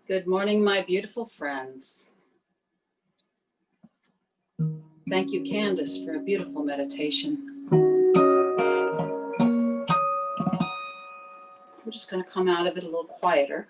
Good morning, my beautiful friends. Thank you, Candace, for a beautiful meditation. We're just going to come out of it a little quieter.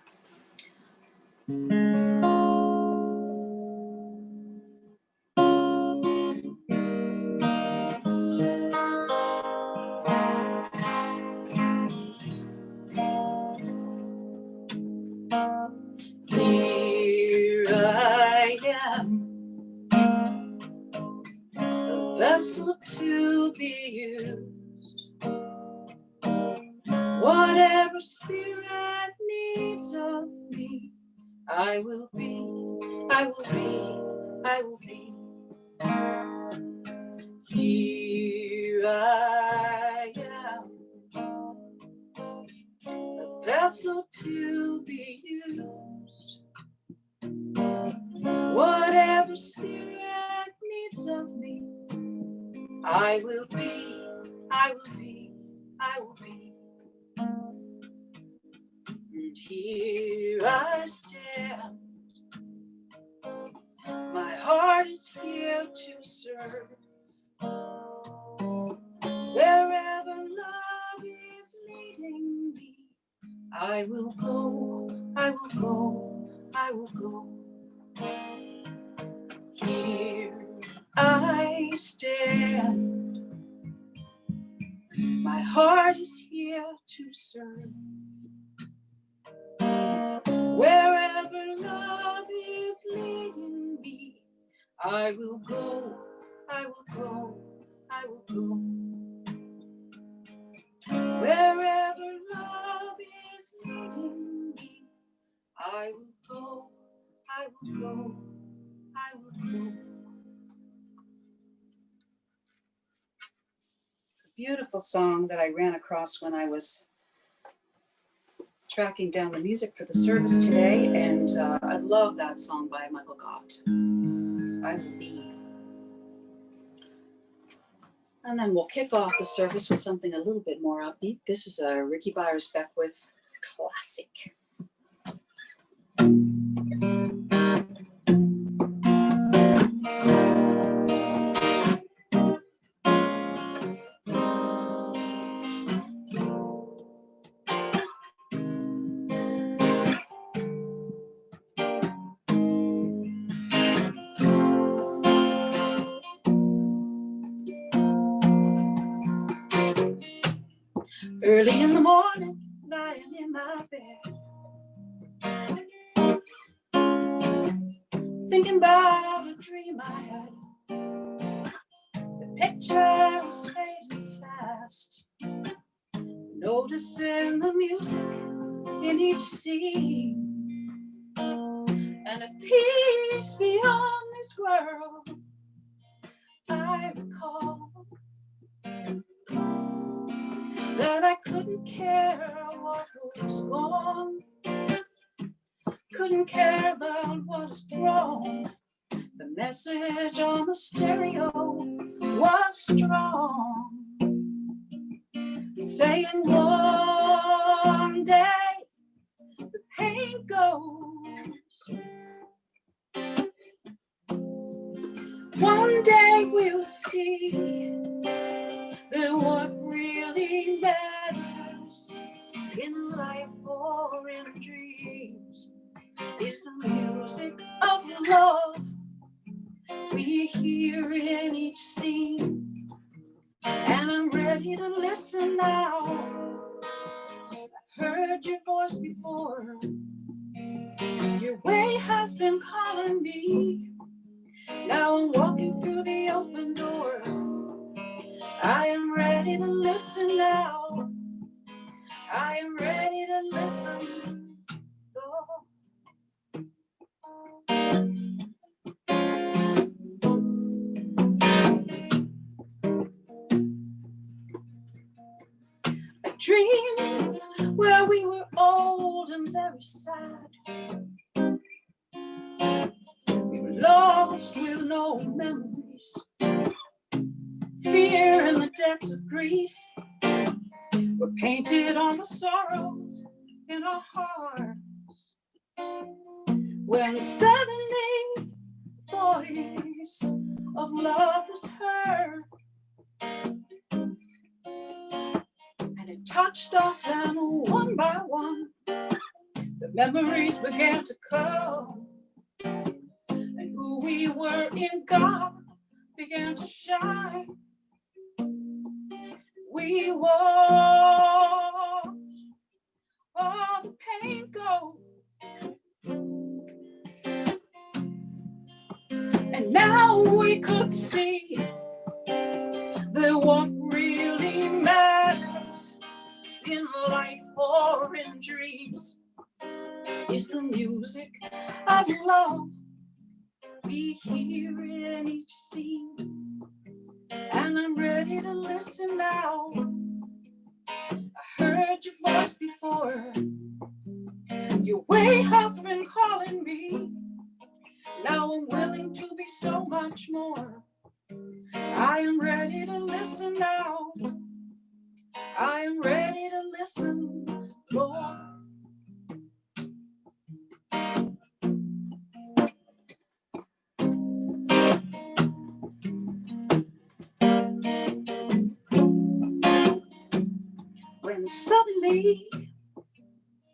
Here I am, a vessel to be used. Whatever spirit needs of me, I will be, I will be, I will be. Here I am, a vessel to be used. Whatever spirit needs of me, I will be, I will be, I will be. And here I stand. My heart is here to serve. Wherever love is leading me, I will go, I will go, I will go. Here I stand. My heart is here to serve. Wherever love is leading me, I will go, I will go, I will go. Wherever love is leading me, I will go, I will go, I will go. A beautiful song that I ran across when I was tracking down the music for the service today, and I love that song by Michael Gott, I Will Be. And then we'll kick off the service with something a little bit more upbeat. This is a Ricky Byers-Beckwith classic. Early in the morning, lying in my bed, thinking about a dream I had. The picture was fading fast, noticing the music in each scene, and a peace beyond this world I recall, that I couldn't care what was gone, couldn't care about what was wrong. The message on the stereo was strong, saying one day the pain goes. One day we'll see that what really matters in life or in dreams is the music of love we hear in each scene. And I'm ready to listen now. I've heard your voice before. Your way has been calling me. Now I'm walking through the open door. I am ready to listen now. I am ready to listen. A dream where we were old and very sad. We were lost with no memories. Fear and the depths of grief were painted on the sorrows in our hearts. when suddenly the voice of love was heard, and it touched us, and one by one the memories began to come, and who we were in God began to shine. We watched all the pain go, and now we could see that what really matters in life or in dreams is the music of love we hear in each scene. And I'm ready to listen now. I heard your voice before. Your way has been calling me. Now I'm willing to be so much more. I am ready to listen now. I am ready to listen, Lord. When suddenly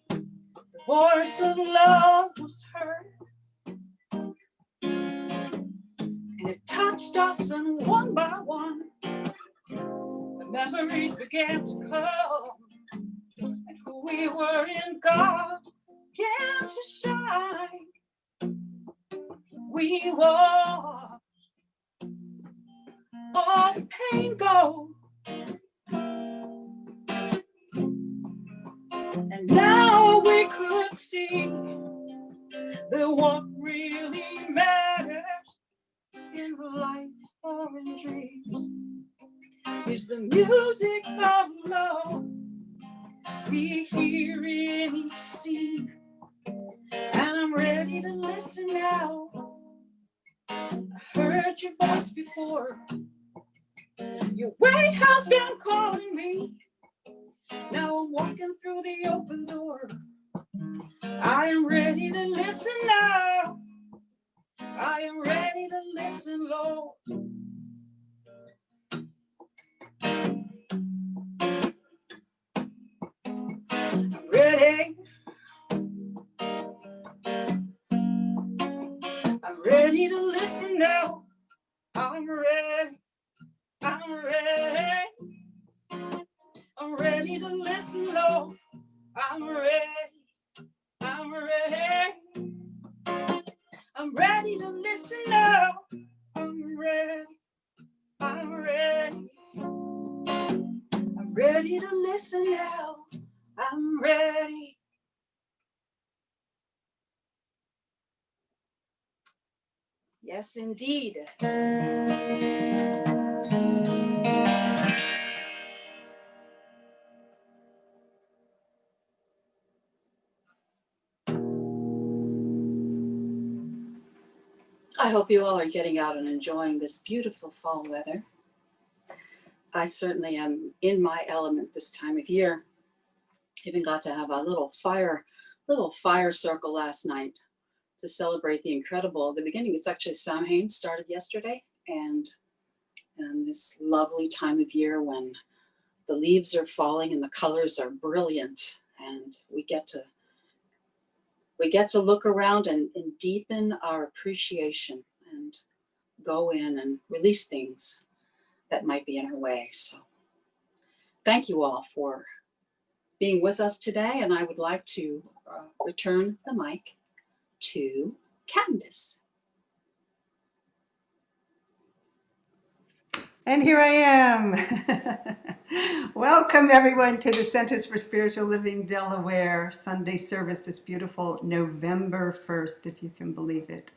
the voice of love was heard, and it touched us, and one by one the memories began to come, and who we were in God began to shine. We watched all the pain go, and now we could see that what really matters in life or in dreams is the music of love we hear in each scene. And I'm ready to listen now. I heard your voice before. Your way has been calling me. Now I'm walking through the open door. I am ready to listen now. I am ready to listen, Lord. I'm ready. I'm ready to listen now. I'm ready. I'm ready. I'm ready to listen, Lord. I'm ready. I'm ready. I'm ready to listen now. I'm ready. I'm ready. I'm ready to listen now. I'm ready. Yes, indeed. I hope you all are getting out and enjoying this beautiful fall weather. I certainly am in my element this time of year. Even got to have a little fire circle last night to celebrate the beginning. It's actually Samhain started yesterday, and this lovely time of year when the leaves are falling and the colors are brilliant, and we get to look around and deepen our appreciation and go in and release things that might be in our way. So thank you all for being with us today, and I would like to return the mic to Candace. And here I am. Welcome everyone to the Centers for Spiritual Living Delaware Sunday service this beautiful November 1st, if you can believe it.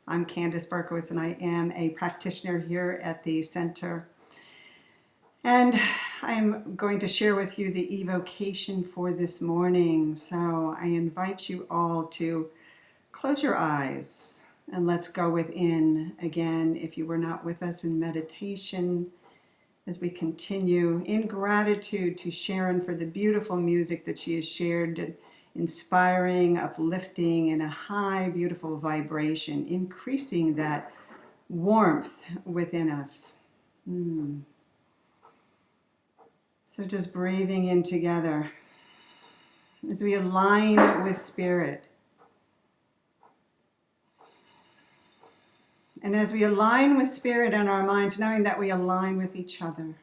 I'm Candace Berkowitz, and I am a practitioner here at the center. And I'm going to share with you the evocation for this morning. So I invite you all to close your eyes and let's go within again. If you were not with us in meditation, as we continue in gratitude to Sharon for the beautiful music that she has shared inspiring, uplifting, in a high, beautiful vibration, increasing that warmth within us. So just breathing in together as we align with Spirit. And as we align with Spirit in our minds, knowing that we align with each other.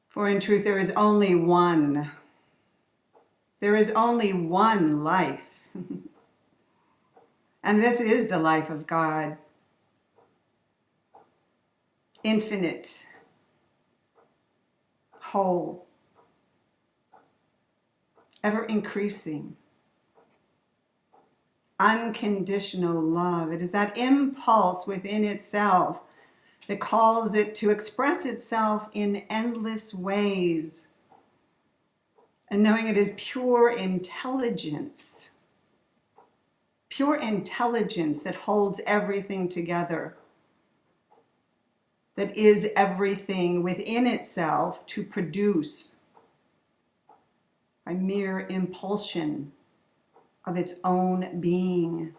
For in truth, there is only one. There is only one life. And this is the life of God. Infinite, whole, ever increasing, unconditional love. It is that impulse within itself that calls it to express itself in endless ways. And knowing it is pure intelligence that holds everything together, that is everything within itself to produce by mere impulsion of its own being.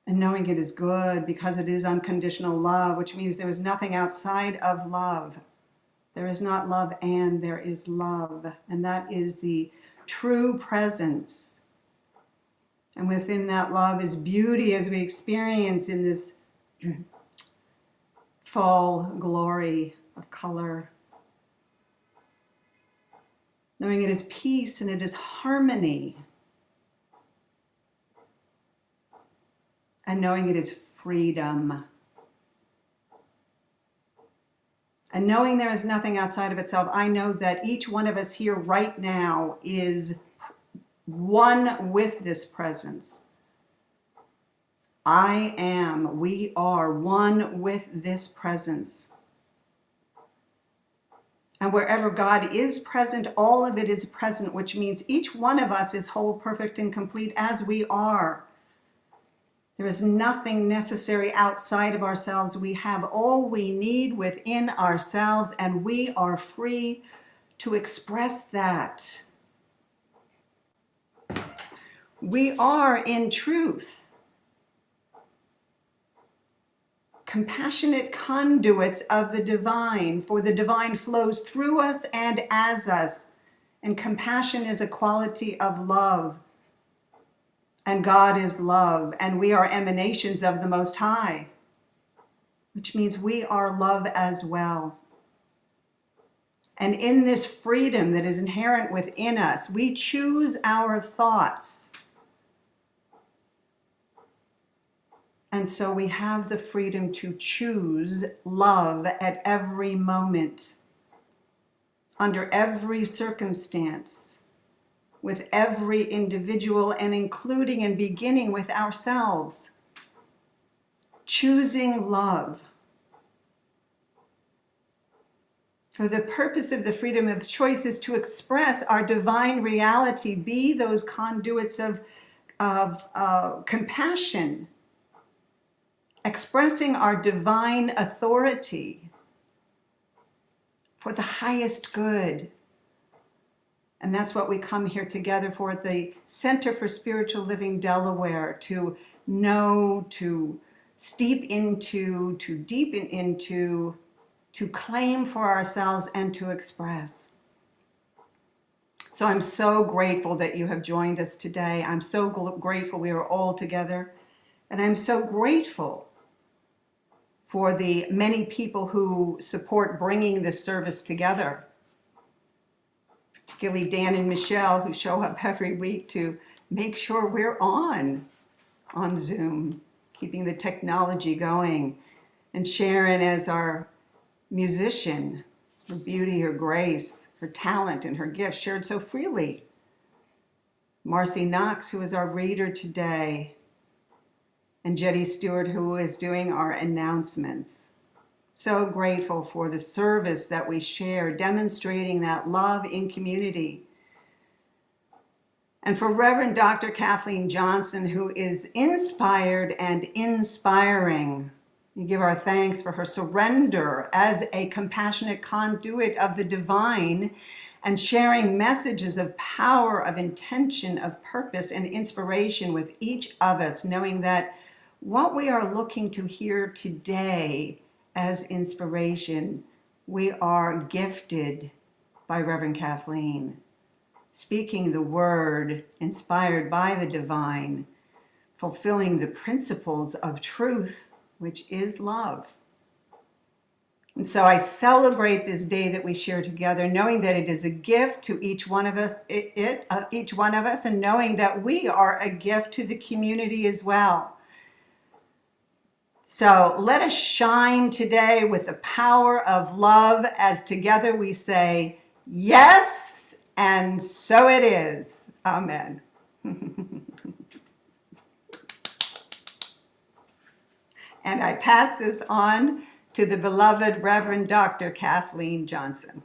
And knowing it is good because it is unconditional love, which means there is nothing outside of love. There is not love and there is love. And that is the true presence. And within that love is beauty as we experience in this fall glory of color. Knowing it is peace and it is harmony. And knowing it is freedom. And knowing there is nothing outside of itself, I know that each one of us here right now is one with this presence. I am, we are one with this presence. And wherever God is present, all of it is present, which means each one of us is whole, perfect, and complete as we are. There is nothing necessary outside of ourselves. We have all we need within ourselves, and we are free to express that. We are, in truth, compassionate conduits of the divine, for the divine flows through us and as us. And compassion is a quality of love. And God is love, and we are emanations of the Most High, which means we are love as well. And in this freedom that is inherent within us, we choose our thoughts. And so we have the freedom to choose love at every moment, under every circumstance, with every individual, and including and beginning with ourselves. Choosing love. For the purpose of the freedom of choice is to express our divine reality, be those conduits of compassion, expressing our divine authority for the highest good. And that's what we come here together for at the Center for Spiritual Living Delaware, to know, to steep into, to deepen into, to claim for ourselves and to express. So I'm so grateful that you have joined us today. I'm so grateful we are all together. And I'm so grateful for the many people who support bringing this service together. Particularly Dan and Michelle, who show up every week to make sure we're on Zoom, keeping the technology going. And Sharon as our musician, her beauty, her grace, her talent, and her gifts shared so freely. Marcy Knox, who is our reader today. And Jetty Stewart, who is doing our announcements. So grateful for the service that we share, demonstrating that love in community. And for Reverend Dr. Kathleen Johnson, who is inspired and inspiring. We give our thanks for her surrender as a compassionate conduit of the divine and sharing messages of power, of intention, of purpose, and inspiration with each of us, knowing that what we are looking to hear today as inspiration, we are gifted by Reverend Kathleen, speaking the word inspired by the divine, fulfilling the principles of truth, which is love. And so I celebrate this day that we share together, knowing that it is a gift to each one of us, each one of us, and knowing that we are a gift to the community as well. So let us shine today with the power of love as together we say, yes, and so it is. Amen. And I pass this on to the beloved Reverend Dr. Kathleen Johnson.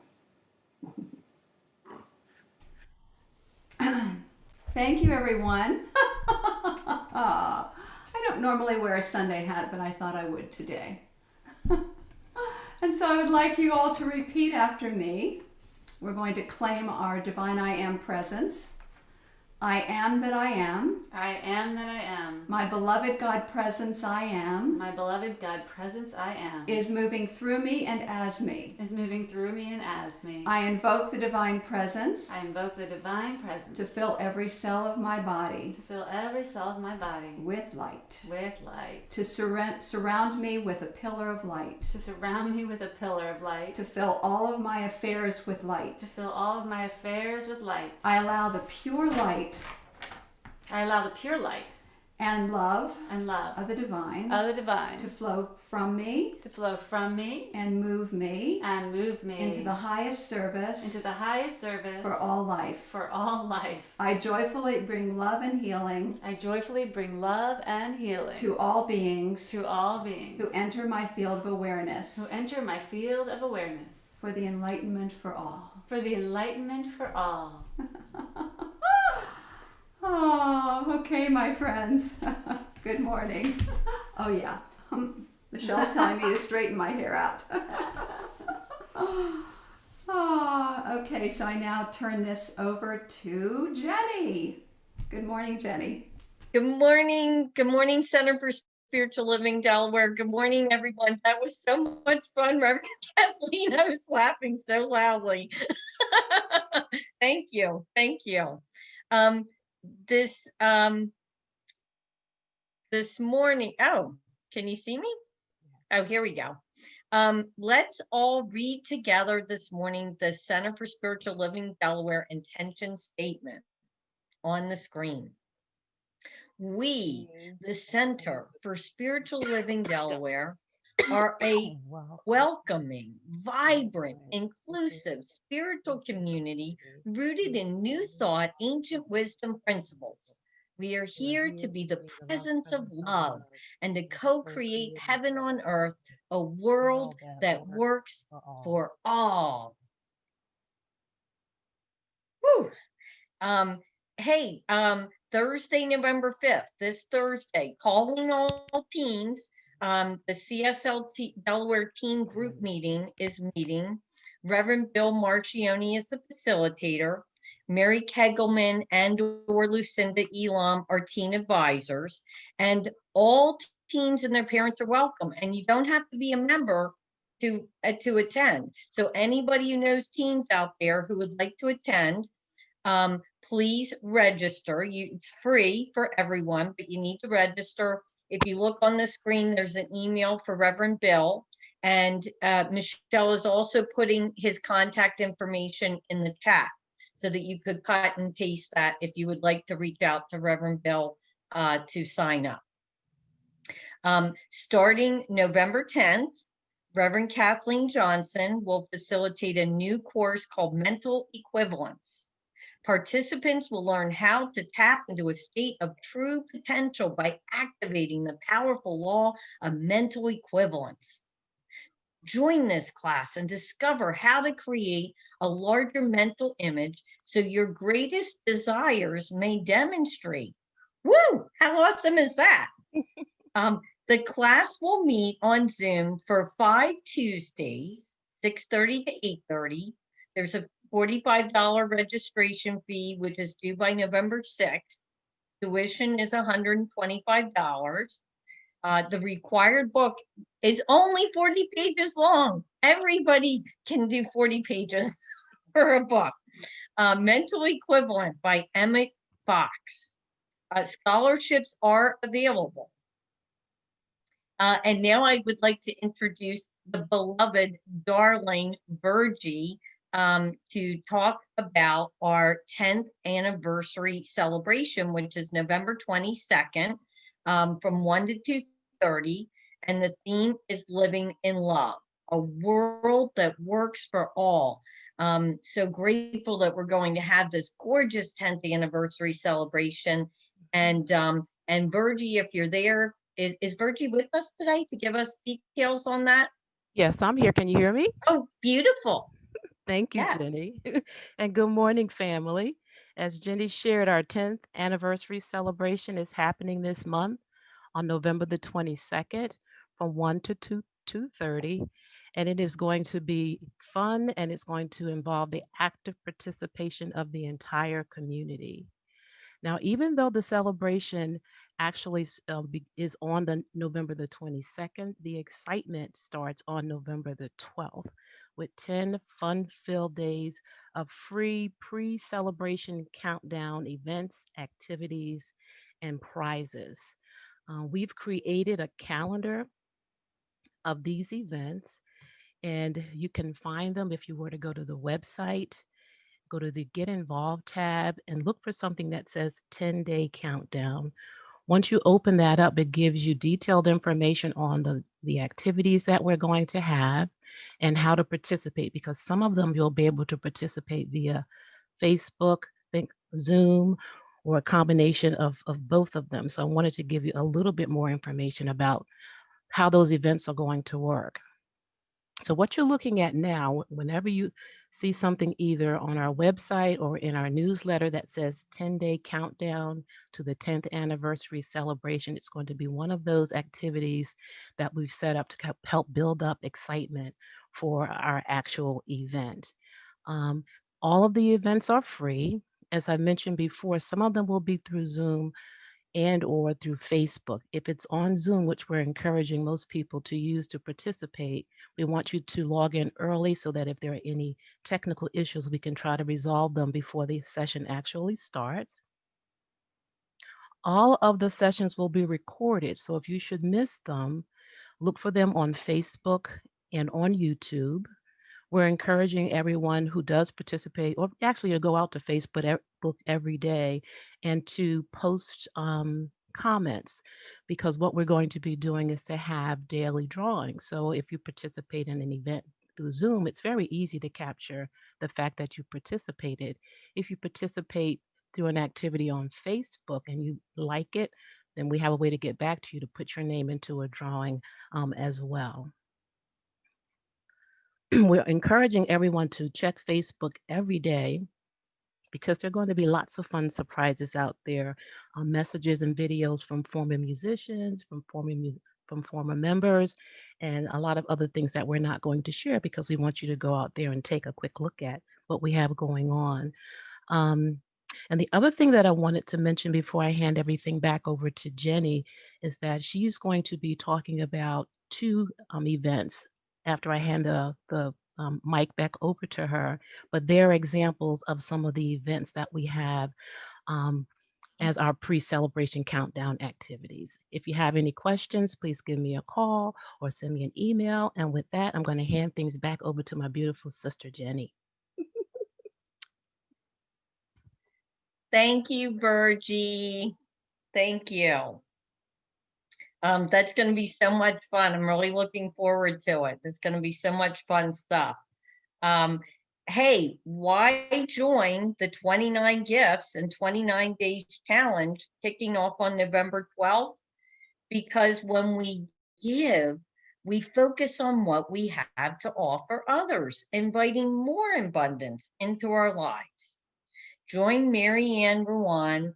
Thank you, everyone. I don't normally wear a Sunday hat, but I thought I would today. And so I would like you all to repeat after me. We're going to claim our divine I am presence. I am that I am. I am that I am. My beloved God presence I am. My beloved God presence I am. Is moving through me and as me. Is moving through me and as me. I invoke the divine presence. I invoke the divine presence. To fill every cell of my body. To fill every cell of my body. With light. With light. To surround me with a pillar of light. To surround me with a pillar of light. To fill all of my affairs with light. To fill all of my affairs with light. I allow the pure light. I allow the pure light and love of the divine to flow from me and move me into the highest service for all life. I joyfully bring love and healing to all beings who enter my field of awareness for the enlightenment for all. Oh, okay, my friends. Good morning. Oh, yeah. Michelle's telling me to straighten my hair out. Oh, okay, so I now turn this over to Jenny. Good morning, Jenny. Good morning. Good morning, Center for Spiritual Living, Delaware. Good morning, everyone. That was so much fun, Reverend Kathleen. I was laughing so loudly. Thank you. Thank you. This morning, oh, can you see me? Oh, here we go. Let's all read together this morning the Center for Spiritual Living Delaware intention statement on the screen. We, the Center for Spiritual Living Delaware, are a welcoming, vibrant, inclusive spiritual community rooted in new thought, ancient wisdom principles. We are here to be the presence of love and to co-create heaven on earth, a world that works for all. Whew. Thursday, November 5th, this Thursday, calling all teens. The CSL Delaware Teen Group meeting is meeting. Reverend Bill Marchione is the facilitator. Mary Kegelman and or Lucinda Elam are teen advisors. And all teens and their parents are welcome. And you don't have to be a member to attend. So anybody who knows teens out there who would like to attend, please register. It's free for everyone, but you need to register. If you look on the screen, there's an email for Reverend Bill, and Michelle is also putting his contact information in the chat so that you could cut and paste that if you would like to reach out to Reverend Bill to sign up. Starting November 10th, Reverend Kathleen Johnson will facilitate a new course called Mental Equivalence. Participants will learn how to tap into a state of true potential by activating the powerful law of mental equivalence. Join this class and discover how to create a larger mental image so your greatest desires may demonstrate. Woo! How awesome is that? The class will meet on Zoom for 5 Tuesdays, 6:30 to 8:30. $45 registration fee, which is due by November 6th. Tuition is $125. The required book is only 40 pages long. Everybody can do 40 pages for a book. Mental Equivalent by Emmett Fox. Scholarships are available. And now I would like to introduce the beloved, darling Virgie to talk about our 10th anniversary celebration, which is November 22nd from 1 to 2:30. And the theme is Living in Love, a world that works for all. So grateful that we're going to have this gorgeous 10th anniversary celebration. And Virgie, if you're there, is Virgie with us today to give us details on that? Yes, I'm here. Can you hear me? Oh, beautiful. Thank you, Yes. Jenny. And good morning, family. As Jenny shared, our 10th anniversary celebration is happening this month on November the 22nd from 1 to 2:30. And it is going to be fun, and it's going to involve the active participation of the entire community. Now, even though the celebration actually is on the November the 22nd, the excitement starts on November the 12th with 10 fun-filled days of free pre-celebration countdown events, activities, and prizes. We've created a calendar of these events, and you can find them if you were to go to the website, go to the Get Involved tab, and look for something that says 10-day countdown. Once you open that up, it gives you detailed information on the activities that we're going to have and how to participate, because some of them you'll be able to participate via Facebook, think Zoom, or a combination of both of them. So I wanted to give you a little bit more information about how those events are going to work. So what you're looking at now, whenever you see something either on our website or in our newsletter that says 10-day countdown to the 10th anniversary celebration, it's going to be one of those activities that we've set up to help build up excitement for our actual event. All of the events are free. As I mentioned before, some of them will be through Zoom and or through Facebook. If it's on Zoom, which we're encouraging most people to use to participate, we want you to log in early so that if there are any technical issues, we can try to resolve them before the session actually starts. All of the sessions will be recorded, so if you should miss them, look for them on Facebook and on YouTube. We're encouraging everyone who does participate, or actually to go out to Facebook every day and to post comments, because what we're going to be doing is to have daily drawings. So if you participate in an event through Zoom, it's very easy to capture the fact that you participated. If you participate through an activity on Facebook and you like it, then we have a way to get back to you to put your name into a drawing as well. We're encouraging everyone to check Facebook every day because there are going to be lots of fun surprises out there, messages and videos from former musicians, from former members, and a lot of other things that we're not going to share because we want you to go out there and take a quick look at what we have going on. And the other thing that I wanted to mention before I hand everything back over to Jenny is that she's going to be talking about two events after I hand the mic back over to her, but they're examples of some of the events that we have as our pre-celebration countdown activities. If you have any questions, please give me a call or send me an email. And with that, I'm going to hand things back over to my beautiful sister, Jenny. Thank you, Virgie. Thank you. That's going to be so much fun. I'm really looking forward to it. It's going to be so much fun stuff. Hey, why join the 29 Gifts and 29 Days Challenge kicking off on November 12th? Because when we give, we focus on what we have to offer others, inviting more abundance into our lives. Join Mary Ann Ruan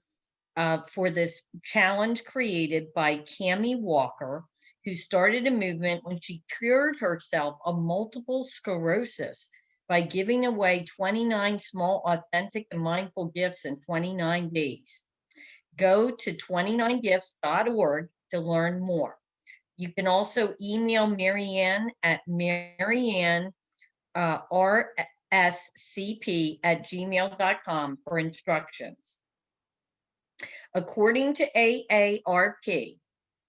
for this challenge created by Cammie Walker, who started a movement when she cured herself of multiple sclerosis by giving away 29 small, authentic, and mindful gifts in 29 days. Go to 29gifts.org to learn more. You can also email Marianne at marianne@rscp@gmail.com for instructions. According to AARP,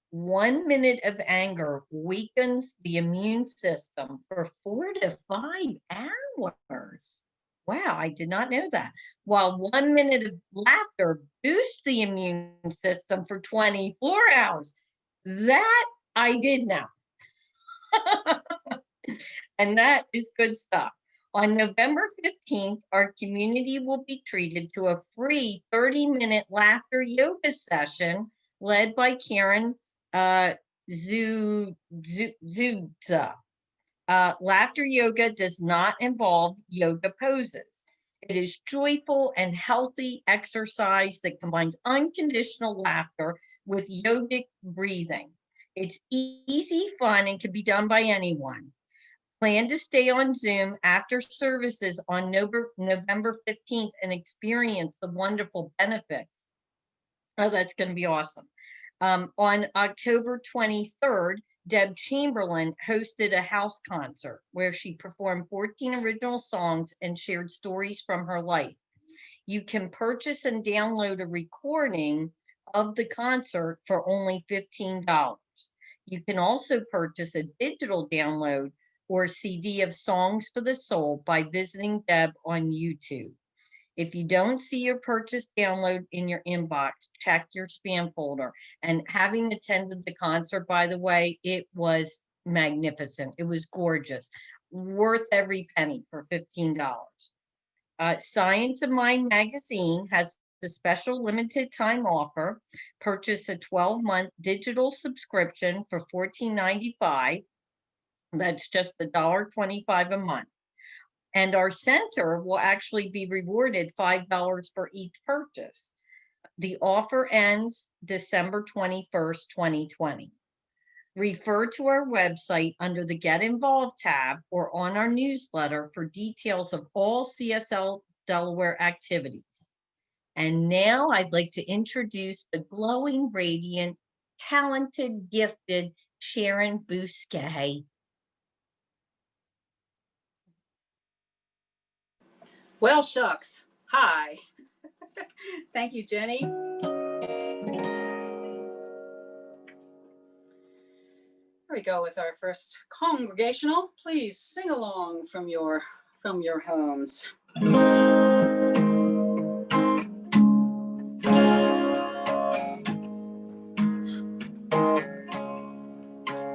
1 minute of anger weakens the immune system for 4 to 5 hours. Wow, I did not know that. While 1 minute of laughter boosts the immune system for 24 hours. That I did know. And that is good stuff. On November 15th, our community will be treated to a free 30-minute laughter yoga session led by Karen Zudza. Laughter yoga does not involve yoga poses. It is joyful and healthy exercise that combines unconditional laughter with yogic breathing. It's easy, fun, and can be done by anyone. Plan to stay on Zoom after services on November 15th and experience the wonderful benefits. Oh, that's going to be awesome. On October 23rd, Deb Chamberlain hosted a house concert where she performed 14 original songs and shared stories from her life. You can purchase and download a recording of the concert for only $15. You can also purchase a digital download or CD of Songs for the Soul by visiting Deb on YouTube. If you don't see your purchase download in your inbox, check your spam folder. And having attended the concert, by the way, it was magnificent. It was gorgeous, worth every penny for $15. Science of Mind magazine has a special limited time offer. Purchase a 12-month digital subscription for $14.95. That's just $1.25 a month. And our center will actually be rewarded $5 for each purchase. The offer ends December 21st, 2020. Refer to our website under the Get Involved tab or on our newsletter for details of all CSL Delaware activities. And now I'd like to introduce the glowing, radiant, talented, gifted Sharon Bousquet. Well, shucks. Hi. Thank you, Jenny. Here we go with our first congregational. Please sing along from your homes.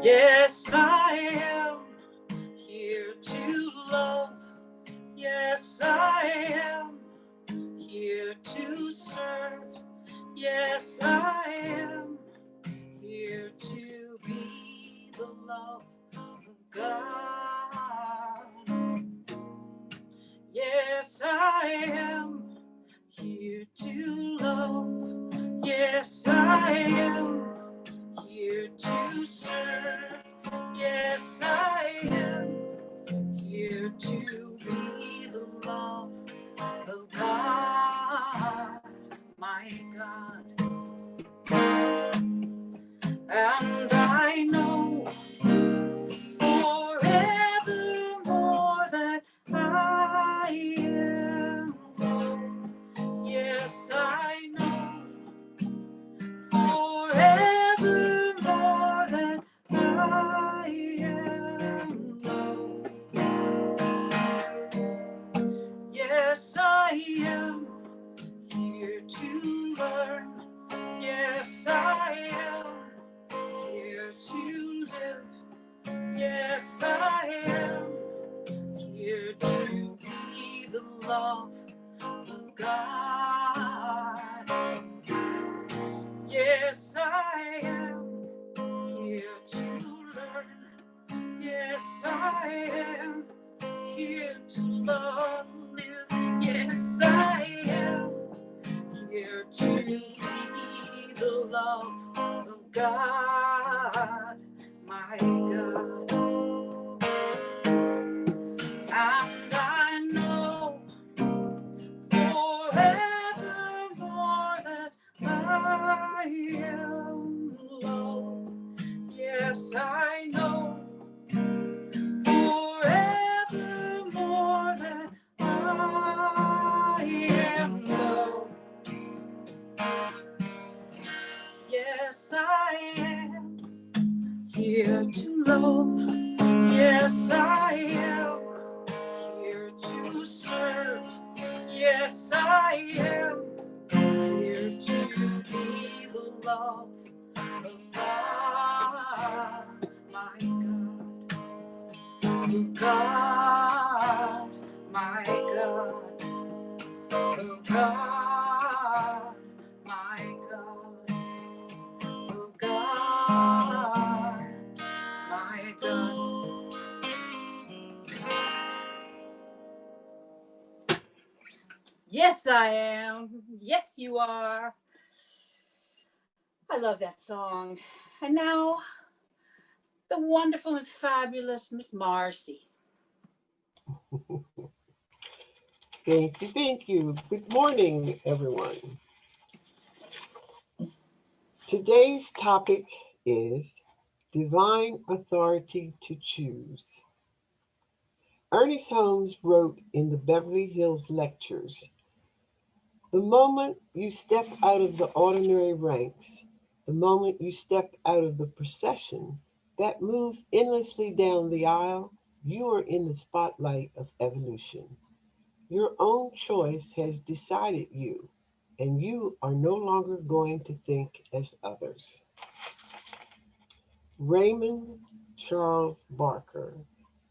Yes, I am here to love. Yes, I am here to serve. Yes, I am here to be the love of God. Yes, I am here to love. Yes, I am here to serve. Yes, I am here to be the love of God, my God. And I know forevermore that I am. Yes, I know forevermore that I am loved. Yes, I am here to learn. Yes, I am here to live. Yes, I am here to be the love of God. Yes, I am here to learn. Yes, I am here to love, live. Yes, I am here to be the love of God, my God. And I Yes, I am here to serve. Yes, I am here to be the love of God, my God, oh God, my God, oh God, my God, oh God, my God. Yes, I am. Yes, you are. I love that song. And now, the wonderful and fabulous Miss Marcy. Thank you, thank you. Good morning, everyone. Today's topic is divine authority to choose. Ernest Holmes wrote in the Beverly Hills Lectures, the moment you step out of the ordinary ranks, the moment you step out of the procession that moves endlessly down the aisle, you are in the spotlight of evolution. Your own choice has decided you, and you are no longer going to think as others. Raymond Charles Barker,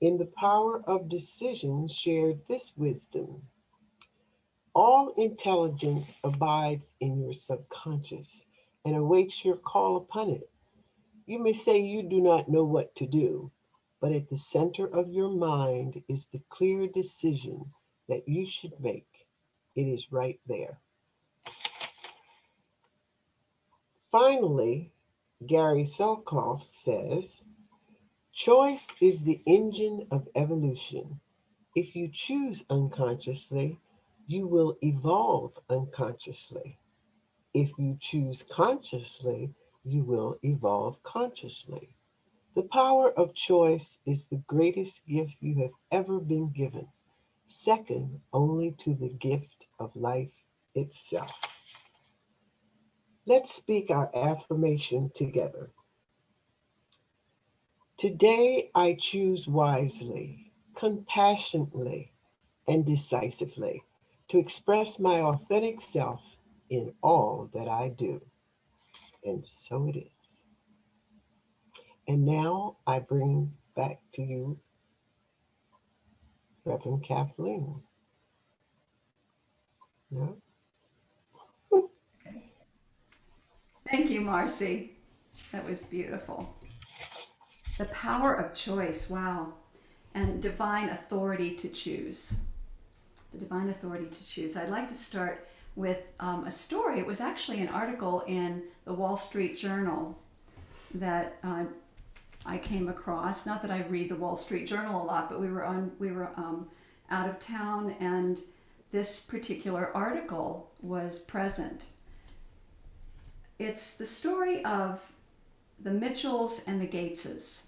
in The Power of Decision, shared this wisdom. All intelligence abides in your subconscious and awaits your call upon it. You may say you do not know what to do, but at the center of your mind is the clear decision that you should make. It is right there. Finally, Gary Selkoff says, choice is the engine of evolution. If you choose unconsciously, you will evolve unconsciously. If you choose consciously, you will evolve consciously. The power of choice is the greatest gift you have ever been given, second only to the gift of life itself. Let's speak our affirmation together. Today I choose wisely, compassionately, and decisively to express my authentic self in all that I do. And so it is. And now I bring back to you Reverend Kathleen. Yeah. Thank you, Marcy. That was beautiful. The power of choice, wow. And divine authority to choose. The divine authority to choose. I'd like to start with a story. It was actually an article in the Wall Street Journal that I came across. Not that I read the Wall Street Journal a lot, but we were out of town, and this particular article was present. It's the story of the Mitchells and the Gateses.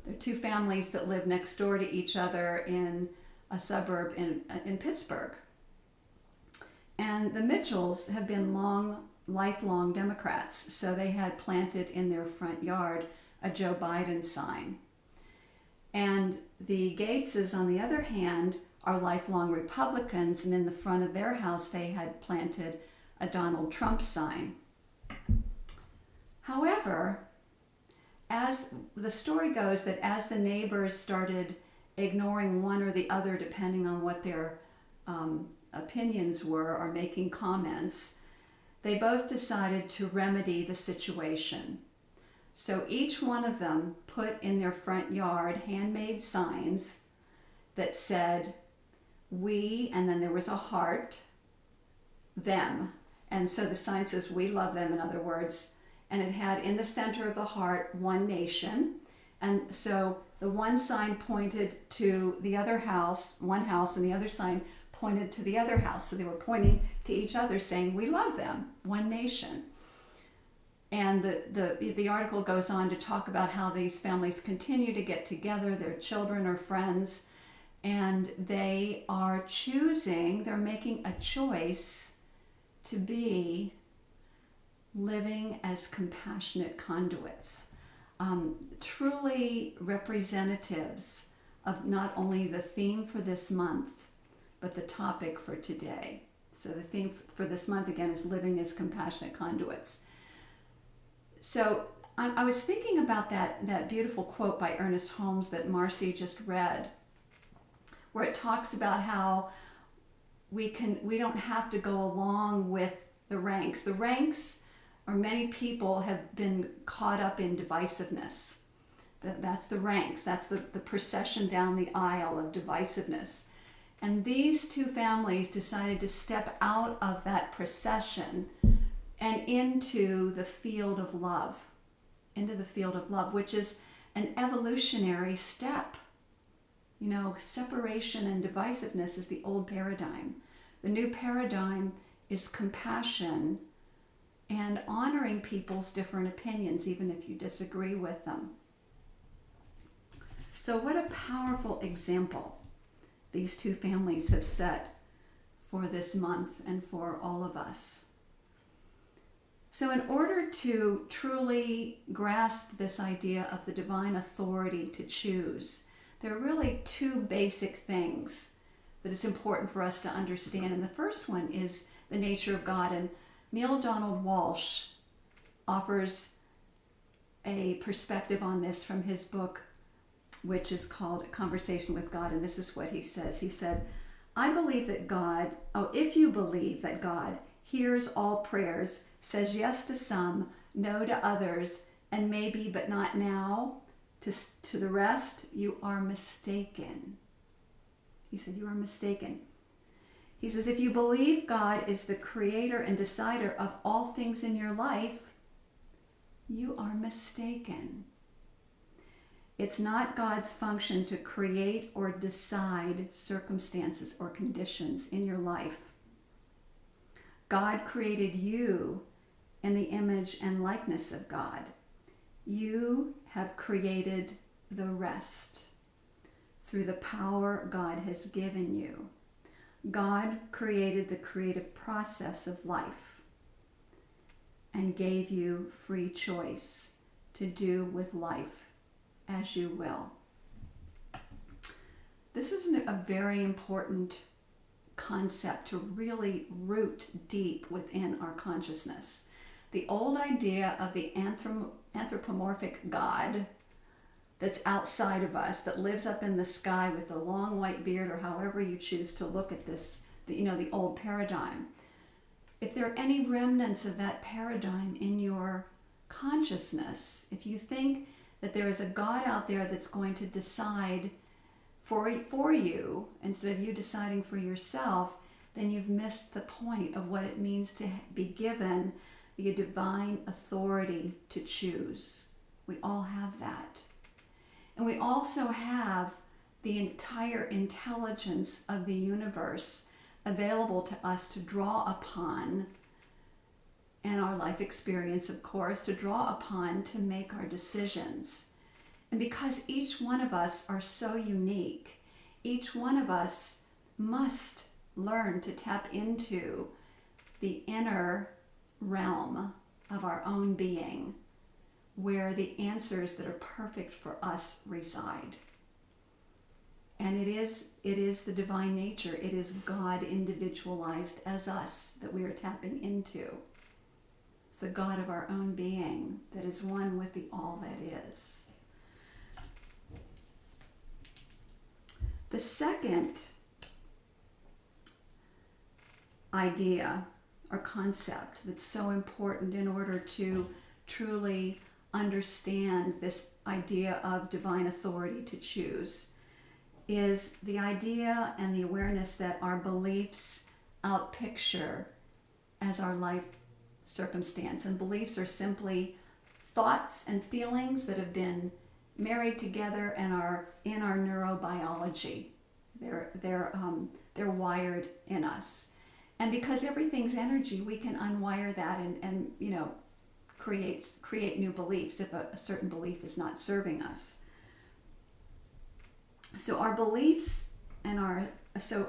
They're two families that live next door to each other in a suburb in Pittsburgh. And the Mitchells have been lifelong Democrats, so they had planted in their front yard a Joe Biden sign. And the Gateses, on the other hand, are lifelong Republicans, and in the front of their house they had planted a Donald Trump sign. However, as the story goes, that as the neighbors started ignoring one or the other depending on what their opinions were or making comments, they both decided to remedy the situation. So each one of them put in their front yard handmade signs that said, we, and then there was a heart, them. And so the sign says, we love them, in other words. And it had in the center of the heart, one nation. And so the one sign pointed to the other house, one house, and the other sign pointed to the other house. So they were pointing to each other saying, we love them, one nation. And the article goes on to talk about how these families continue to get together, their children are friends, and they are choosing, they're making a choice to be living as compassionate conduits. truly representatives of not only the theme for this month, but the topic for today. So the theme for this month, again, is living as compassionate conduits. So I was thinking about that beautiful quote by Ernest Holmes that Marcy just read, where it talks about how we don't have to go along with the ranks. The ranks, or many people have been caught up in divisiveness. That's the ranks. That's the procession down the aisle of divisiveness. And these two families decided to step out of that procession and into the field of love, which is an evolutionary step. You know, separation and divisiveness is the old paradigm. The new paradigm is compassion and honoring people's different opinions, even if you disagree with them. So what a powerful example these two families have set for this month and for all of us. So in order to truly grasp this idea of the divine authority to choose, there are really two basic things that it's important for us to understand. And the first one is the nature of God. And Neil Donald Walsh offers a perspective on this from his book, which is called Conversation with God. And this is what he says. He said, I believe that God, if you believe that God hears all prayers, says yes to some, no to others, and maybe but not now to the rest, you are mistaken. He said, you are mistaken. He says, if you believe God is the creator and decider of all things in your life, you are mistaken. It's not God's function to create or decide circumstances or conditions in your life. God created you in the image and likeness of God. You have created the rest through the power God has given you. God created the creative process of life and gave you free choice to do with life as you will. This is a very important concept to really root deep within our consciousness. The old idea of the anthropomorphic God that's outside of us, that lives up in the sky with a long white beard, or however you choose to look at this, the old paradigm. If there are any remnants of that paradigm in your consciousness, if you think that there is a God out there that's going to decide for you instead of you deciding for yourself, then you've missed the point of what it means to be given the divine authority to choose. We all have that. And we also have the entire intelligence of the universe available to us to draw upon, and our life experience, of course, to draw upon to make our decisions. And because each one of us are so unique, each one of us must learn to tap into the inner realm of our own being, where the answers that are perfect for us reside. And it is the divine nature, it is God individualized as us that we are tapping into. It's the God of our own being that is one with the all that is. The second idea or concept that's so important in order to truly understand this idea of divine authority to choose is the idea and the awareness that our beliefs outpicture as our life circumstance. And beliefs are simply thoughts and feelings that have been married together and are in our neurobiology. They're wired in us. And because everything's energy, we can unwire that and create new beliefs if a certain belief is not serving us. So our beliefs and so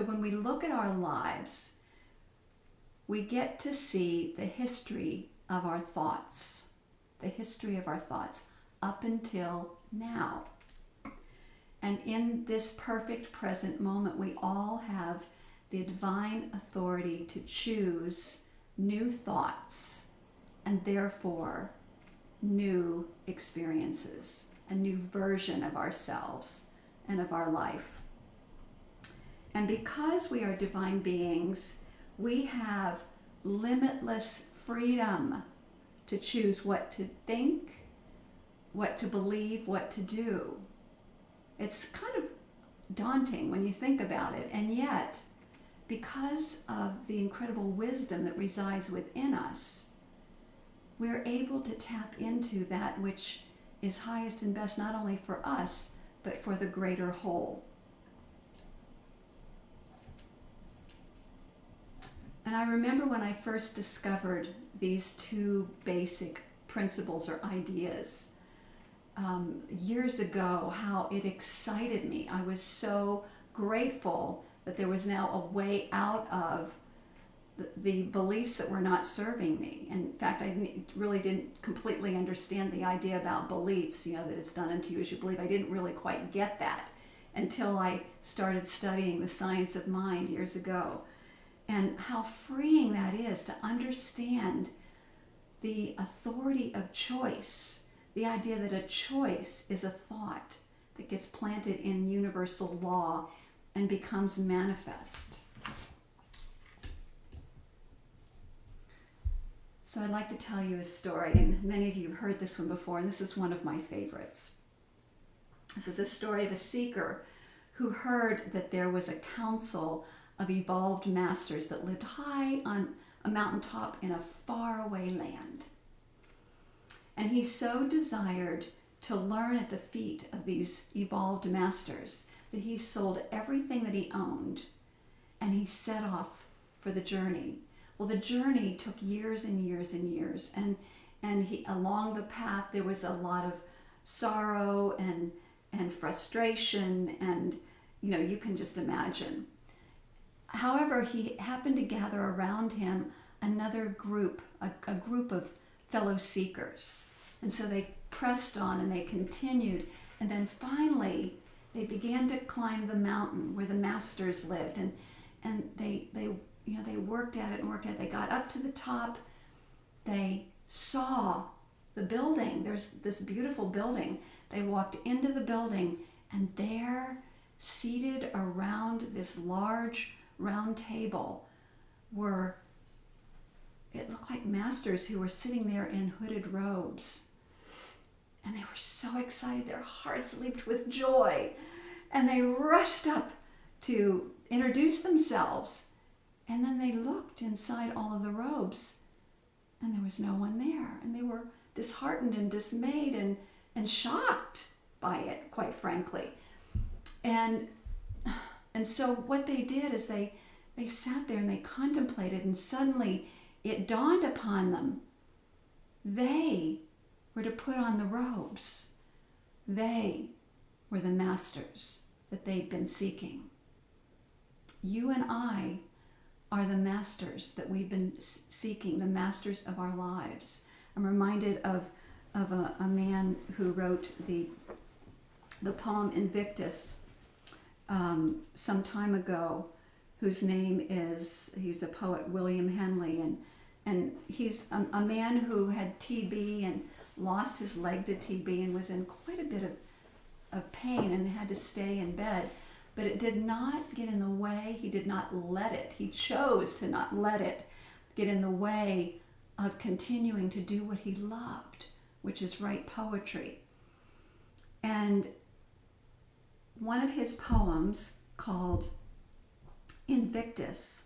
when we look at our lives, we get to see the history of our thoughts. the history of our thoughts up until now. And in this perfect present moment, we all have the divine authority to choose new thoughts and therefore new experiences, a new version of ourselves and of our life. And because we are divine beings, we have limitless freedom to choose what to think, what to believe, what to do. It's kind of daunting when you think about it, and yet, because of the incredible wisdom that resides within us, we're able to tap into that which is highest and best, not only for us, but for the greater whole. And I remember when I first discovered these two basic principles or ideas years ago, how it excited me. I was so grateful that there was now a way out of the beliefs that were not serving me. In fact, I really didn't completely understand the idea about beliefs, that it's done unto you as you believe. I didn't really quite get that until I started studying the science of mind years ago. And how freeing that is to understand the authority of choice, the idea that a choice is a thought that gets planted in universal law and becomes manifest. So I'd like to tell you a story, and many of you have heard this one before, and this is one of my favorites. This is a story of a seeker who heard that there was a council of evolved masters that lived high on a mountaintop in a faraway land. And he so desired to learn at the feet of these evolved masters that he sold everything that he owned and he set off for the journey. Well, the journey took years and years and years, and he, along the path there was a lot of sorrow and frustration, and you can just imagine. However, he happened to gather around him another group, a group of fellow seekers. And so they pressed on and they continued. And then finally, they began to climb the mountain where the masters lived. And they worked at it and worked at it. They got up to the top. They saw the building. There's this beautiful building. They walked into the building, and there, seated around this large round table, it looked like masters who were sitting there in hooded robes. And they were so excited, their hearts leaped with joy. And they rushed up to introduce themselves. And then they looked inside all of the robes, and there was no one there. And they were disheartened and dismayed and shocked by it, quite frankly. And so what they did is they sat there and they contemplated, and suddenly it dawned upon them. They were to put on the robes. They were the masters that they'd been seeking. You and I are the masters that we've been seeking, the masters of our lives. I'm reminded of a man who wrote the poem Invictus some time ago, whose name is, he's a poet, William Henley, and he's a man who had TB and lost his leg to TB and was in quite a bit of pain and had to stay in bed. But it did not get in the way. He did not let it. He chose to not let it get in the way of continuing to do what he loved, which is write poetry. And one of his poems, called Invictus,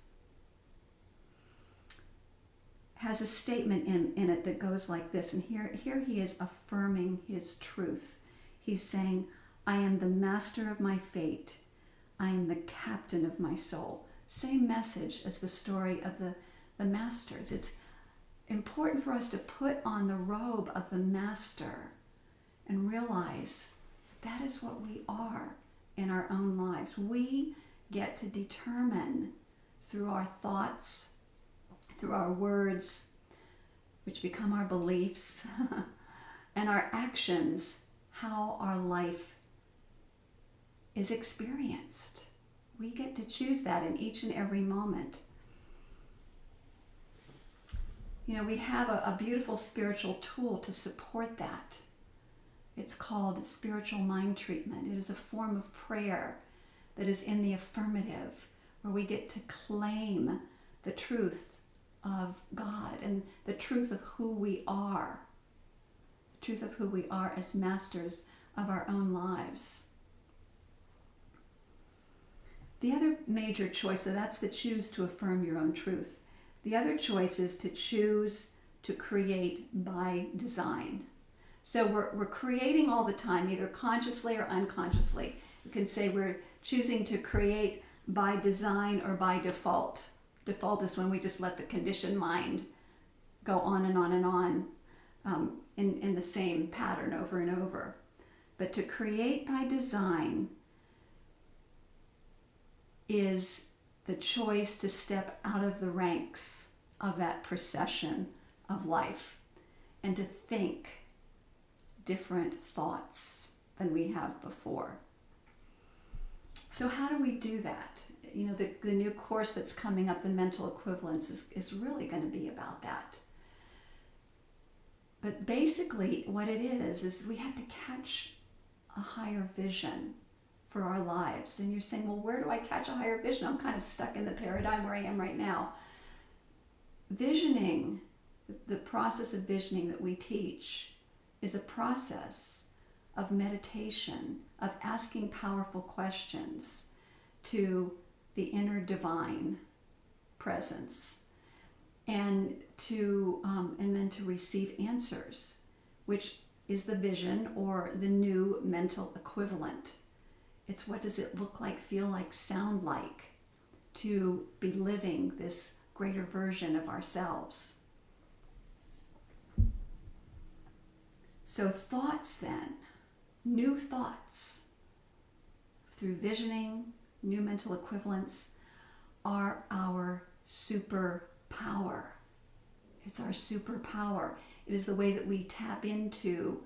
has a statement in it that goes like this. And here he is affirming his truth. He's saying, I am the master of my fate. I am the captain of my soul. Same message as the story of the masters. It's important for us to put on the robe of the master and realize that is what we are in our own lives. We get to determine through our thoughts, through our words, which become our beliefs, and our actions how our life is experienced. We get to choose that in each and every moment. You know, we have a beautiful spiritual tool to support that. It's called spiritual mind treatment. It is a form of prayer that is in the affirmative, where we get to claim the truth of God and the truth of who we are. The truth of who we are as masters of our own lives. The other major choice, so that's the choose to affirm your own truth. The other choice is to choose to create by design. So we're creating all the time, either consciously or unconsciously. You can say we're choosing to create by design or by default. Default is when we just let the conditioned mind go on and on and on in the same pattern over and over. But to create by design is the choice to step out of the ranks of that procession of life and to think different thoughts than we have before. So how do we do that? You know, the new course that's coming up, the mental equivalence, is really going to be about that. But basically what it is we have to catch a higher vision for our lives. And you're saying, well, where do I catch a higher vision? I'm kind of stuck in the paradigm where I am right now. Visioning, the process of visioning that we teach, is a process of meditation, of asking powerful questions to the inner divine presence, and then to receive answers, which is the vision or the new mental equivalent. It's what does it look like, feel like, sound like to be living this greater version of ourselves. So thoughts then, new thoughts through visioning, new mental equivalents, are our superpower. It's our superpower. It is the way that we tap into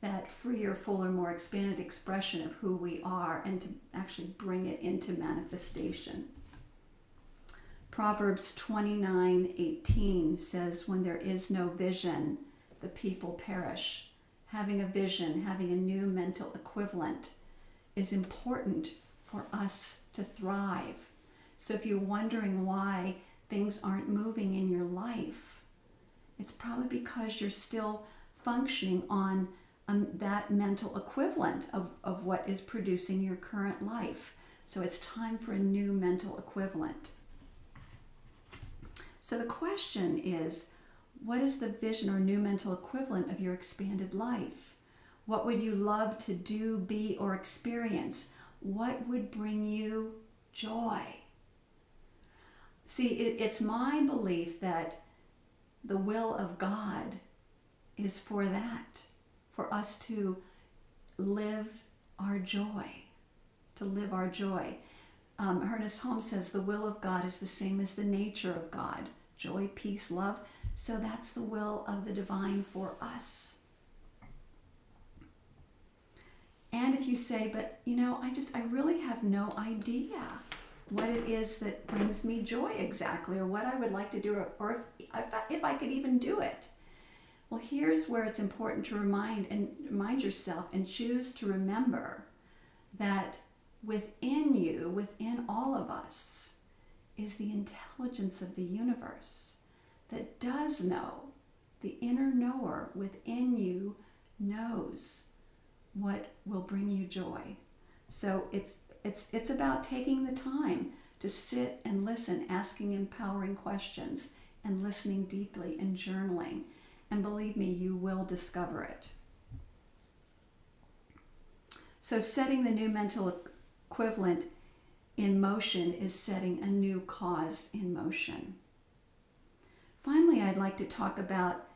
that freer, fuller, more expanded expression of who we are and to actually bring it into manifestation. Proverbs 29:18 says, when there is no vision, the people perish. Having a vision, having a new mental equivalent is important for us to thrive. So if you're wondering why things aren't moving in your life, it's probably because you're still functioning on that mental equivalent of what is producing your current life. So it's time for a new mental equivalent. So the question is, what is the vision or new mental equivalent of your expanded life? What would you love to do, be, or experience? What would bring you joy? See, it's my belief that the will of God is for that, for us to live our joy, to live our joy. Ernest Holmes says the will of God is the same as the nature of God, joy, peace, love. So that's the will of the divine for us. And if you say, but you know, I really have no idea what it is that brings me joy exactly, or what I would like to do, or if I could even do it. Well, here's where it's important to remind yourself and choose to remember that within you, within all of us, is the intelligence of the universe that does know. The inner knower within you knows what will bring you joy. So it's about taking the time to sit and listen, asking empowering questions, and listening deeply and journaling. And believe me, you will discover it. So setting the new mental equivalent in motion is setting a new cause in motion. Finally, I'd like to talk about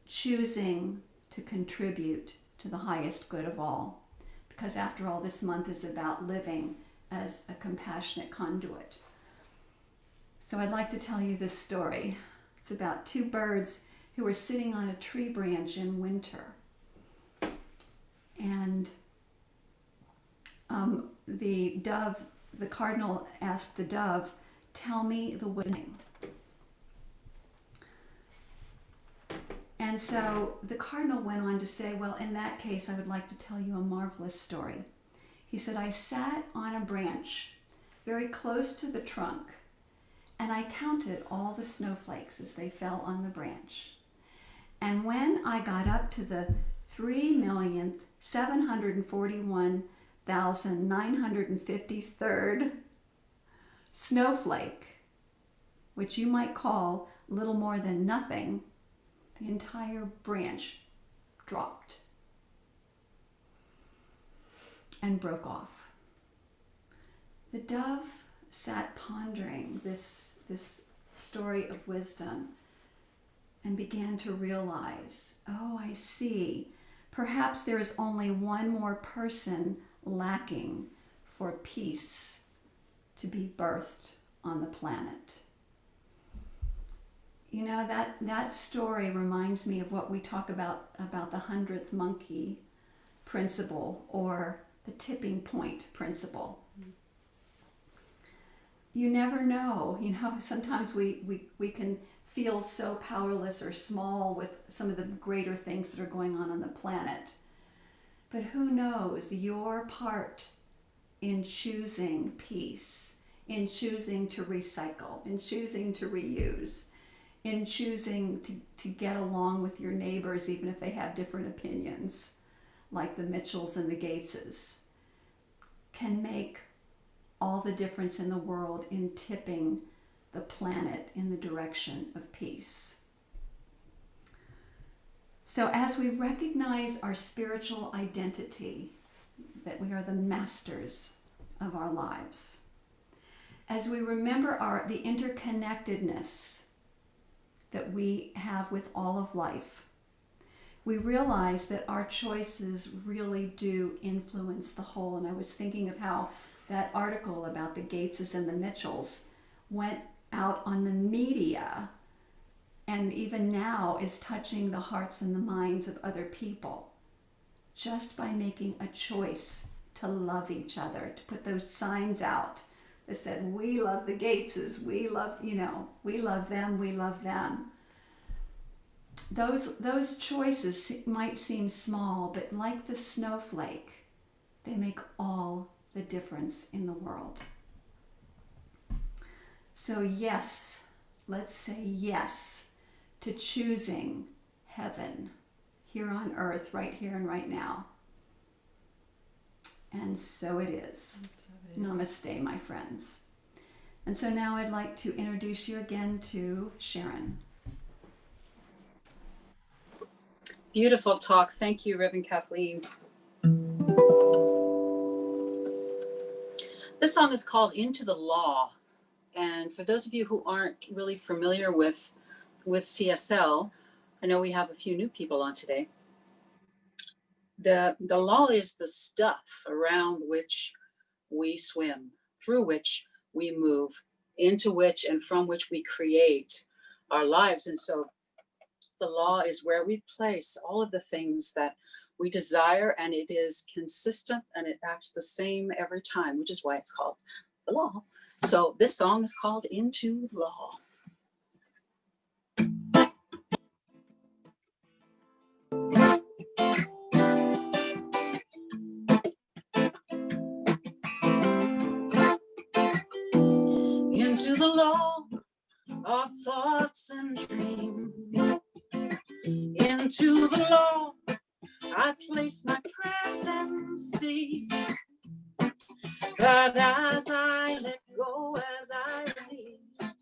choosing to contribute to the highest good of all. Because after all, this month is about living as a compassionate conduit. So I'd like to tell you this story. It's about two birds who were sitting on a tree branch in winter. And the cardinal asked the dove, "Tell me the name." And so the cardinal went on to say, "Well, in that case, I would like to tell you a marvelous story." He said, "I sat on a branch very close to the trunk, and I counted all the snowflakes as they fell on the branch. And when I got up to the 3,741,953rd snowflake, which you might call little more than nothing, the entire branch dropped and broke off." The dove sat pondering this story of wisdom and began to realize, oh, I see. Perhaps there is only one more person lacking for peace to be birthed on the planet. You know, that story reminds me of what we talk about the 100th monkey principle, or the tipping point principle. You never know, sometimes we can feel so powerless or small with some of the greater things that are going on the planet. But who knows, your part in choosing peace, in choosing to recycle, in choosing to reuse, in choosing to get along with your neighbors even if they have different opinions, like the Mitchells and the Gateses, can make all the difference in the world in tipping the planet in the direction of peace. So as we recognize our spiritual identity, that we are the masters of our lives, as we remember the interconnectedness that we have with all of life, we realize that our choices really do influence the whole. And I was thinking of how that article about the Gateses and the Mitchells went out on the media and even now is touching the hearts and the minds of other people just by making a choice to love each other, to put those signs out that said, we love the Gateses, we love them, we love them. Those choices might seem small, but like the snowflake, they make all the difference in the world. So yes, let's say yes to choosing heaven here on earth, right here and right now. And so it is. Namaste, my friends. And so now I'd like to introduce you again to Sharon. Beautiful talk. Thank you, Reverend Kathleen. This song is called Into the Law. And for those of you who aren't really familiar with CSL, I know we have a few new people on today. The law is the stuff around which we swim, through which we move, into which and from which we create our lives. And so the law is where we place all of the things that we desire, and it is consistent and it acts the same every time, which is why it's called the law. So this song is called Into the Law. Into the law, our thoughts and dreams. Into the law, I place my prayers and see. God, as I let go, as I release,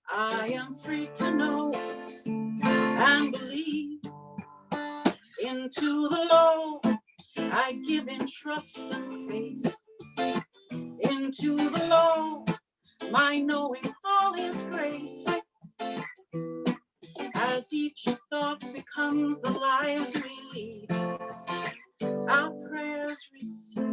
I am free to know and believe. Into the law, I give in trust and faith. Into the law, my knowing all His grace. As each thought becomes the lives we lead, our prayers received.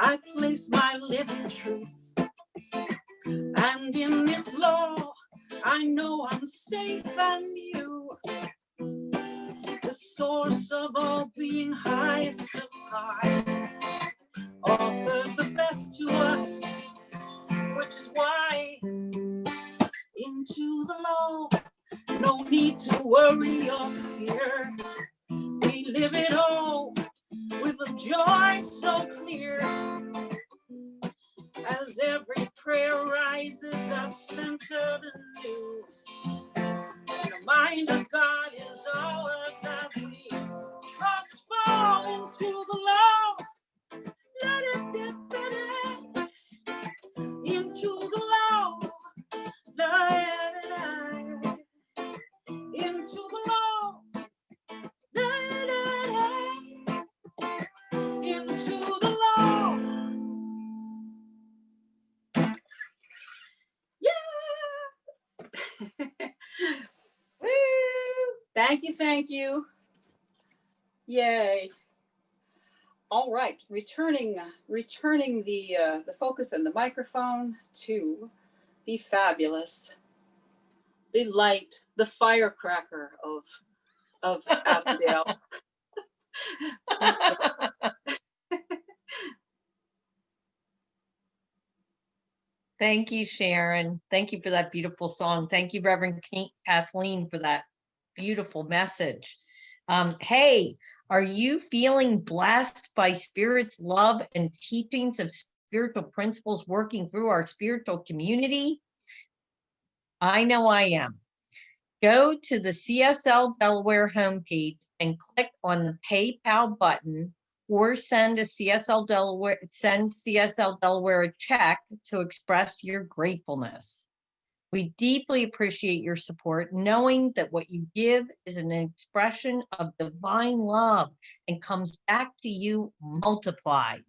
I place my living truth, and in this law I know I'm safe, and you, the source of all being, highest of high, offers the best to us, which is why into the law, no need to worry or fear. We live it all with a joy so clear. As every prayer rises us centered anew, the mind of God is ours as we trust fall into the law. Let it get better into the law. Let it into the law. Let it into the law. Woo! Thank you. Yay. All right, returning the focus and the microphone to the fabulous, the light, the firecracker of Avondale. Thank you, Sharon. Thank you for that beautiful song. Thank you, Reverend Kathleen, for that beautiful message. Hey, are you feeling blessed by Spirit's love and teachings of spiritual principles working through our spiritual community? I know I am. Go to the CSL Delaware homepage and click on the PayPal button, or send CSL Delaware a check to express your gratefulness. We deeply appreciate your support, knowing that what you give is an expression of divine love and comes back to you multiplied.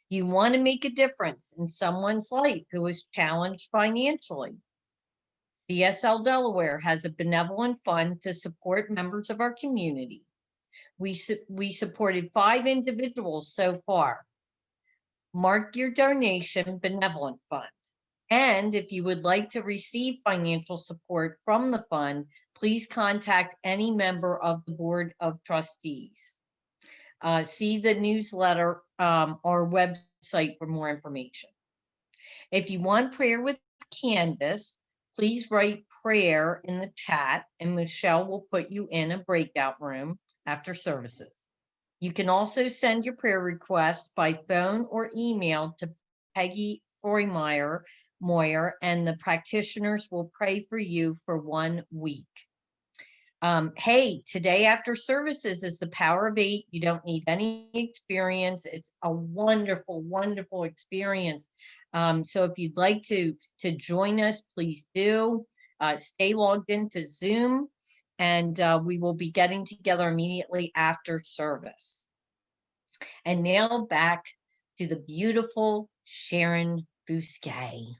You want to make a difference in someone's life who is challenged financially. CSL Delaware has a benevolent fund to support members of our community. We supported 5 individuals so far. Mark your donation benevolent fund. And if you would like to receive financial support from the fund, please contact any member of the Board of Trustees. See the newsletter or website for more information. If you want prayer with Candace, please write prayer in the chat and Michelle will put you in a breakout room after services. You can also send your prayer request by phone or email to Peggy Moyer, and the practitioners will pray for you for 1 week. Hey, today after services is the Power of 8. You don't need any experience. It's a wonderful, wonderful experience. So if you'd like to join us, please do. Stay logged into Zoom, and we will be getting together immediately after service. And now back to the beautiful Sharon Bousquet.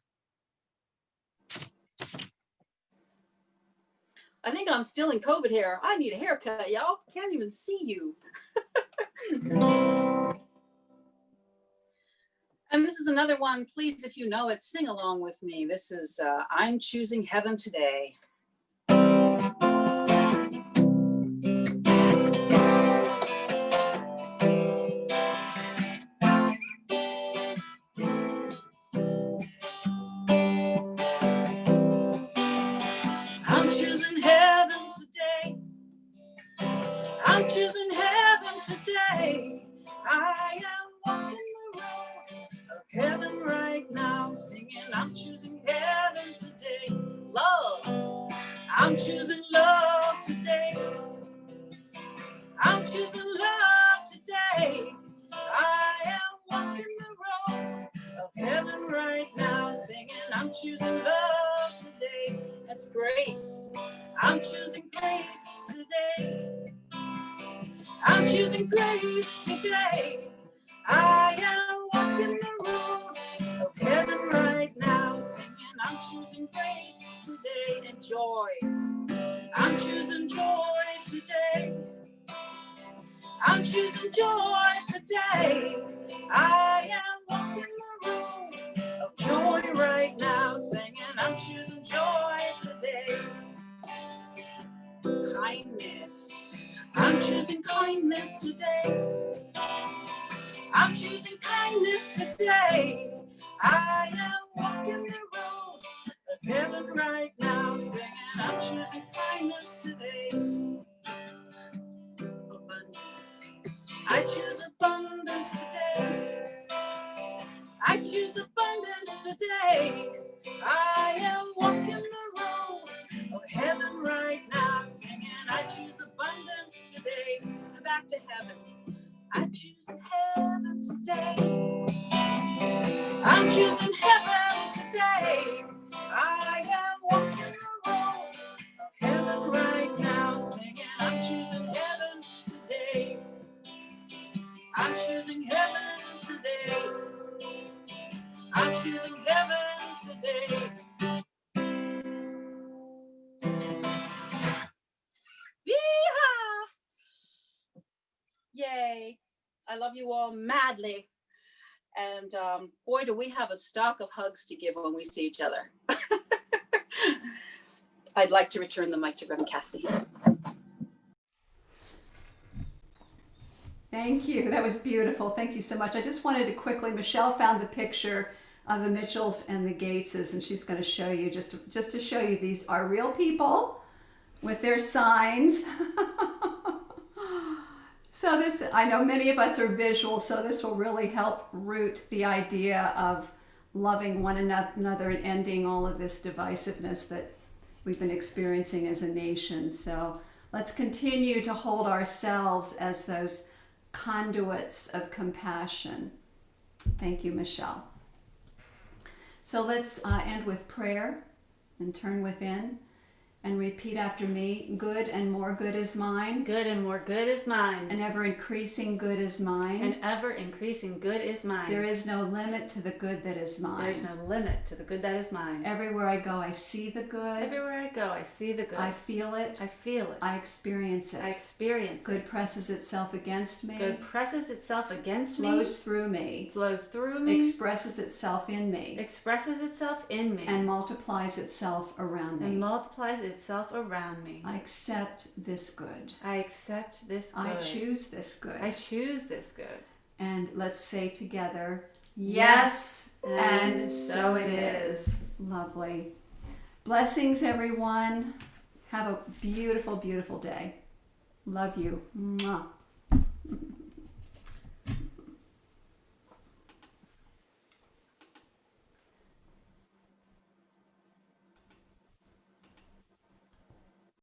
I think I'm still in COVID hair. I need a haircut, y'all. Can't even see you. And this is another one. Please, if you know it, sing along with me. This is I'm Choosing Heaven Today. I'm choosing heaven today. I'm choosing heaven today. I am walking the road of heaven right now, singing I'm choosing heaven today. Love, I'm choosing love today. I'm choosing love today. I am walking the road of heaven right now, singing I'm choosing love today. That's grace. I'm choosing grace today. I'm choosing grace today. I am walking the road of heaven right now, singing I'm choosing grace today. And joy, I'm choosing joy today. I'm choosing joy today. I am walking the road of joy right now, singing, I'm choosing joy today. Kindness, I'm choosing kindness today. I'm choosing kindness today. I am walking the road of heaven right now, singing, I'm choosing kindness today. Abundance, I choose abundance today. I choose abundance today. I am walking the road of heaven right now, singing, I choose abundance today. And back to heaven. I choose heaven today. I'm choosing heaven today. I am walking the road of heaven right now, singing, I'm choosing heaven today. I'm choosing heaven today. I'm choosing heaven today. Yeehaw! Yay. I love you all madly. And boy, do we have a stock of hugs to give when we see each other. I'd like to return the mic to Reverend Cassidy. Thank you. That was beautiful. Thank you so much. I just wanted to quickly, Michelle found the picture of the Mitchells and the Gateses, and she's going to show you, just to show you, these are real people with their signs. So this, I know many of us are visual, so this will really help root the idea of loving one another and ending all of this divisiveness that we've been experiencing as a nation. So let's continue to hold ourselves as those conduits of compassion. Thank you, Michelle. So let's end with prayer and turn within and repeat after me. Good and more good is mine. Good and more good is mine. And ever increasing good is mine. And ever increasing good is mine. There is no limit to the good that is mine. There is no limit to the good that is mine. Everywhere I go, I see the good. Everywhere I go, I see the good. I feel it. I feel it. I experience it. I experience Good it. presses itself against me. Good presses itself against me. Flows through me. Flows through me. Expresses itself in me. Expresses itself in me. And multiplies itself around me. And multiplies itself around me. I accept this good. I accept this good. I choose this good. I choose this good. And let's say together, yes, and so it is. Lovely. Blessings, everyone. Have a beautiful, beautiful day. Love you. Mwah.